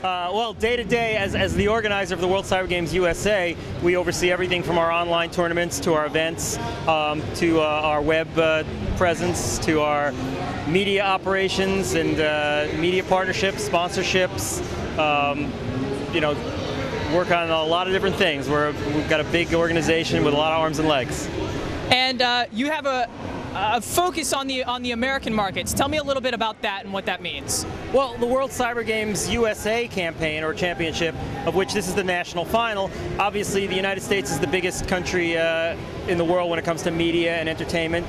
Well, day to day, as the organizer of the World Cyber Games USA, we oversee everything from our online tournaments to our events, to our web presence, to our media operations and media partnerships, sponsorships. You know, work on a lot of different things. We've got a big organization with a lot of arms and legs. And you have a focus on the American markets. Tell me a little bit about that and what that means. Well, the World Cyber Games USA campaign, or championship, of which this is the national final, obviously the United States is the biggest country in the world when it comes to media and entertainment.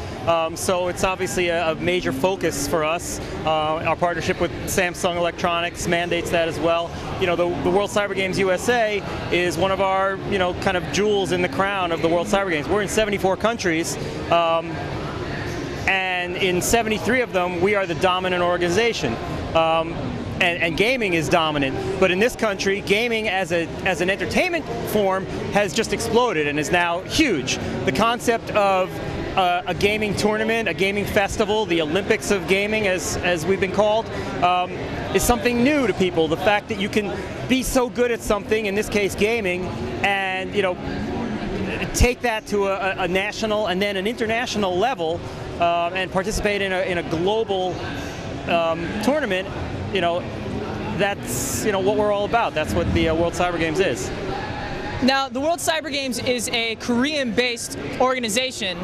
So it's obviously a major focus for us. Our partnership with Samsung Electronics mandates that as well. You know, the World Cyber Games USA is one of our, you know, kind of jewels in the crown of the World Cyber Games. We're in 74 countries. And in 73 of them, we are the dominant organization. And gaming is dominant. But in this country, gaming as an entertainment form has just exploded and is now huge. The concept of a gaming tournament, a gaming festival, the Olympics of gaming, as we've been called, is something new to people. The fact that you can be so good at something, in this case gaming, and you know, take that to a national and then an international level, and participate in a global tournament, you know, that's, you know, what we're all about. That's what the World Cyber Games is. Now, the World Cyber Games is a Korean-based organization,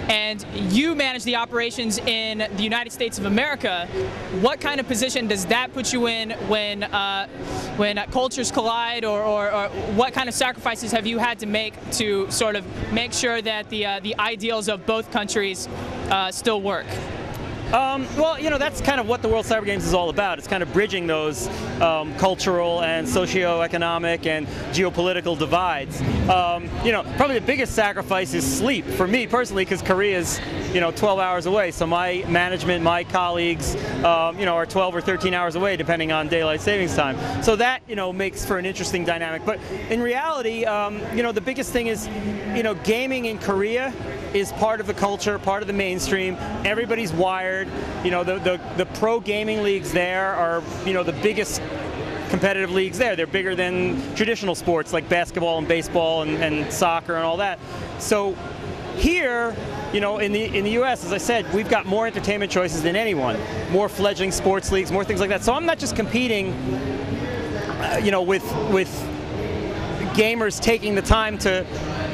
and you manage the operations in the United States of America. What kind of position does that put you in when cultures collide, or what kind of sacrifices have you had to make to sort of make sure that the ideals of both countries still work? Well, you know, that's kind of what the World Cyber Games is all about. It's kind of bridging those cultural and socio-economic and geopolitical divides. You know, probably the biggest sacrifice is sleep for me personally, because Korea is, you know, 12 hours away. So my management, my colleagues, you know, are 12 or 13 hours away, depending on daylight savings time. So that, you know, makes for an interesting dynamic. But in reality, you know, the biggest thing is, you know, gaming in Korea is part of the culture, part of the mainstream. Everybody's wired. You know, the pro gaming leagues there are, you know, the biggest competitive leagues there. They're bigger than traditional sports like basketball and baseball and soccer and all that. So here, you know, in the U.S., as I said, we've got more entertainment choices than anyone, more fledgling sports leagues, more things like that. So I'm not just competing, you know, with gamers taking the time to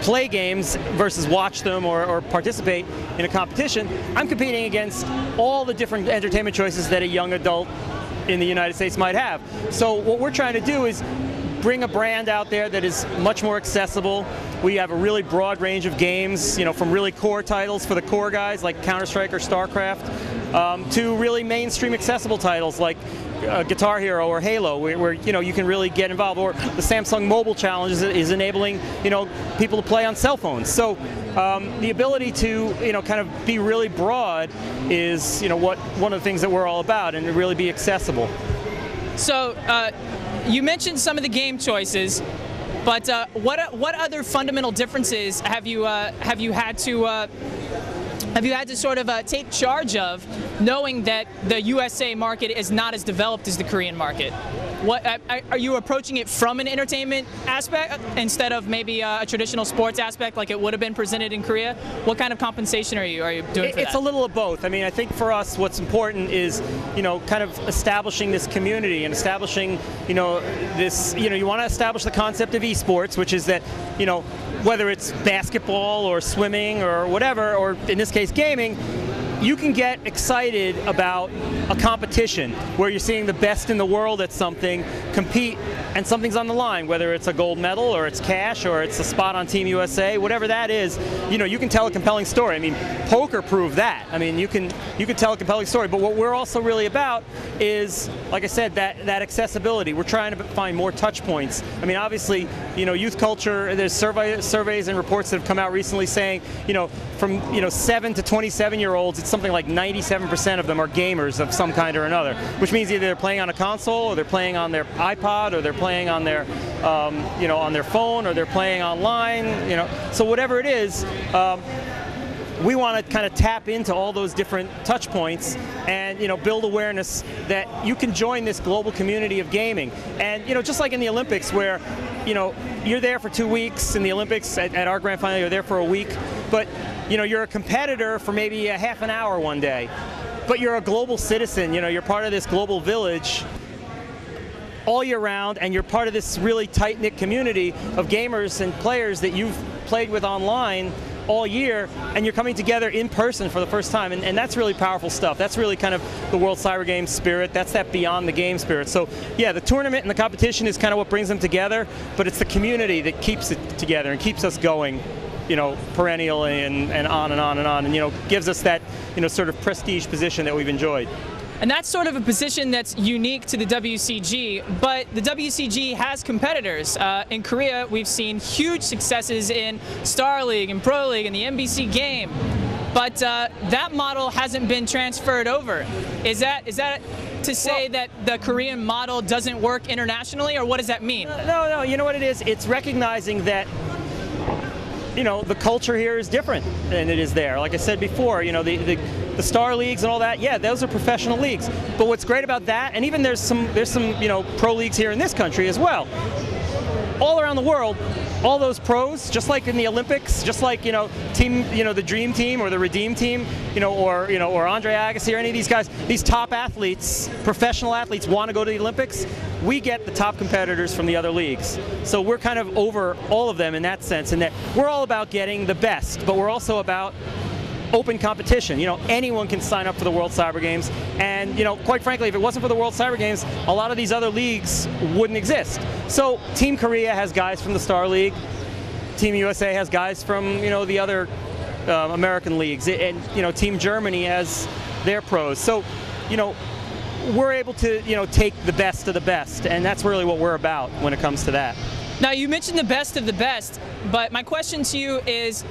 play games versus watch them or participate in a competition. I'm competing against all the different entertainment choices that a young adult in the United States might have. So what we're trying to do is bring a brand out there that is much more accessible. We have a really broad range of games, you know, from really core titles for the core guys like Counter-Strike or Starcraft, to really mainstream accessible titles like Guitar Hero or Halo, where you know, you can really get involved. Or the Samsung Mobile Challenge is enabling, you know, people to play on cell phones. So the ability to, you know, kind of be really broad is, you know, one of the things that we're all about, and to really be accessible. So you mentioned some of the game choices, but what other fundamental differences have you had to sort of take charge of, knowing that the USA market is not as developed as the Korean market? What are you approaching it from an entertainment aspect instead of maybe a traditional sports aspect like it would have been presented in Korea? What kind of compensation are you doing for that? It's a little of both. I mean, I think for us, what's important is, you know, kind of establishing this community and establishing, you know, this, you know, you want to establish the concept of esports, which is that, you know, whether it's basketball or swimming or whatever, or in this case gaming, you can get excited about a competition where you're seeing the best in the world at something compete, and something's on the line, whether it's a gold medal or it's cash or it's a spot on Team USA, whatever that is. You know, you can tell a compelling story. I mean, poker proved that. I mean, you can tell a compelling story. But what we're also really about is, like I said, that accessibility. We're trying to find more touch points. I mean, obviously, you know, youth culture. There's surveys and reports that have come out recently saying, you know, from 7 to 27-year-olds, it's something like 97% of them are gamers of some kind or another, which means either they're playing on a console, or they're playing on their iPod, or they're playing on their, you know, on their phone, or they're playing online. You know, so whatever it is, we want to kind of tap into all those different touch points and, you know, build awareness that you can join this global community of gaming. And, you know, just like in the Olympics where, you know, you're there for 2 weeks in the Olympics, at our grand final you're there for a week, but, you know, you're a competitor for maybe a half an hour one day, but you're a global citizen, you know, you're part of this global village all year round, and you're part of this really tight-knit community of gamers and players that you've played with online all year, and you're coming together in person for the first time, and that's really powerful stuff. That's really kind of the World Cyber Games spirit. That's that beyond the game spirit. So yeah, the tournament and the competition is kind of what brings them together, but it's the community that keeps it together and keeps us going, you know, perennially and on and on and on, and, you know, gives us that, you know, sort of prestige position that we've enjoyed. And that's sort of a position that's unique to the WCG, but the WCG has competitors. In Korea, we've seen huge successes in Star League and Pro League and the NBC game, but that model hasn't been transferred over. Is that to say that the Korean model doesn't work internationally, or what does that mean? No, you know what it is? It's recognizing that, you know, the culture here is different than it is there. Like I said before, you know, the Star Leagues and all that, yeah, those are professional leagues. But what's great about that, and even there's some, you know, pro leagues here in this country as well. All around the world, all those pros, just like in the Olympics, just like, you know, the Dream Team or the Redeem Team, or Andre Agassi or any of these guys, these top athletes, professional athletes, want to go to the Olympics. We get the top competitors from the other leagues. So we're kind of over all of them in that sense, and that we're all about getting the best, but we're also about open competition. You know, anyone can sign up for the World Cyber Games, and, you know, quite frankly, if it wasn't for the World Cyber Games, a lot of these other leagues wouldn't exist. So Team Korea has guys from the Star League, Team USA has guys from, you know, the other American leagues, and, you know, Team Germany has their pros. So, you know, we're able to, you know, take the best of the best, and that's really what we're about when it comes to that. Now, you mentioned the best of the best, but my question to you is,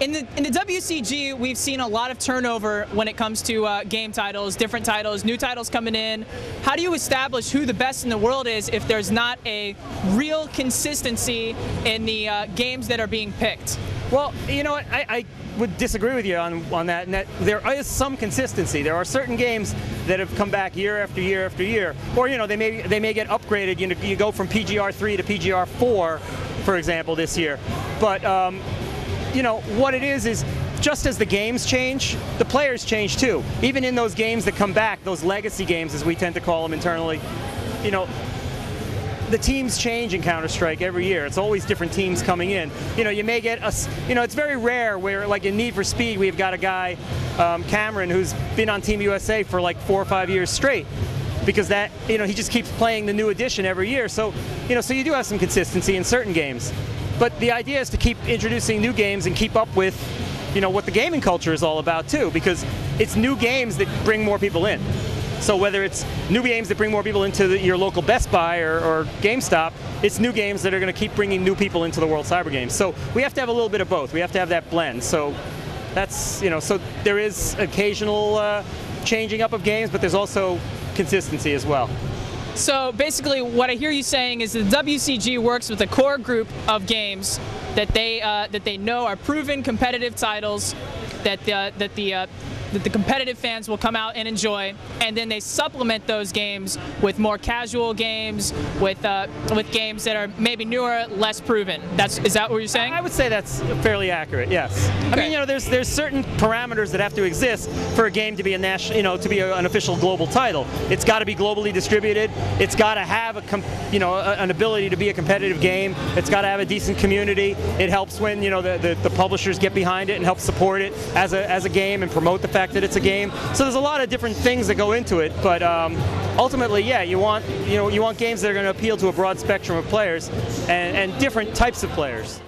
in the WCG, we've seen a lot of turnover when it comes to game titles, different titles, new titles coming in. How do you establish who the best in the world is if there's not a real consistency in the games that are being picked? Well, you know what, I would disagree with you on that, and that there is some consistency. There are certain games that have come back year after year after year, or, you know, they may get upgraded. You know, you go from PGR 3 to PGR 4, for example, this year. But you know, what it is just as the games change, the players change too. Even in those games that come back, those legacy games, as we tend to call them internally, you know, the teams change in Counter-Strike every year. It's always different teams coming in. You know, you may get you know, it's very rare where, like in Need for Speed, we've got a guy, Cameron, who's been on Team USA for like 4 or 5 years straight, because that, you know, he just keeps playing the new edition every year. So, you know, so you do have some consistency in certain games. But the idea is to keep introducing new games and keep up with, you know, what the gaming culture is all about too, because it's new games that bring more people in. So whether it's new games that bring more people into your local Best Buy or GameStop, it's new games that are going to keep bringing new people into the World Cyber Games. So we have to have a little bit of both. We have to have that blend. So that's, you know, so there is occasional changing up of games, but there's also consistency as well. So basically what I hear you saying is that the WCG works with a core group of games that they know are proven competitive titles that the competitive fans will come out and enjoy, and then they supplement those games with more casual games, with games that are maybe newer, less proven. Is that what you're saying? I would say that's fairly accurate. Yes. Okay. I mean, you know, there's certain parameters that have to exist for a game to be a national, you know, to be an official global title. It's got to be globally distributed. It's got to have an ability to be a competitive game. It's got to have a decent community. It helps when, you know, the publishers get behind it and help support it as a game and promote the fact that it's a game. So there's a lot of different things that go into it, but ultimately, yeah, you want games that are going to appeal to a broad spectrum of players and different types of players.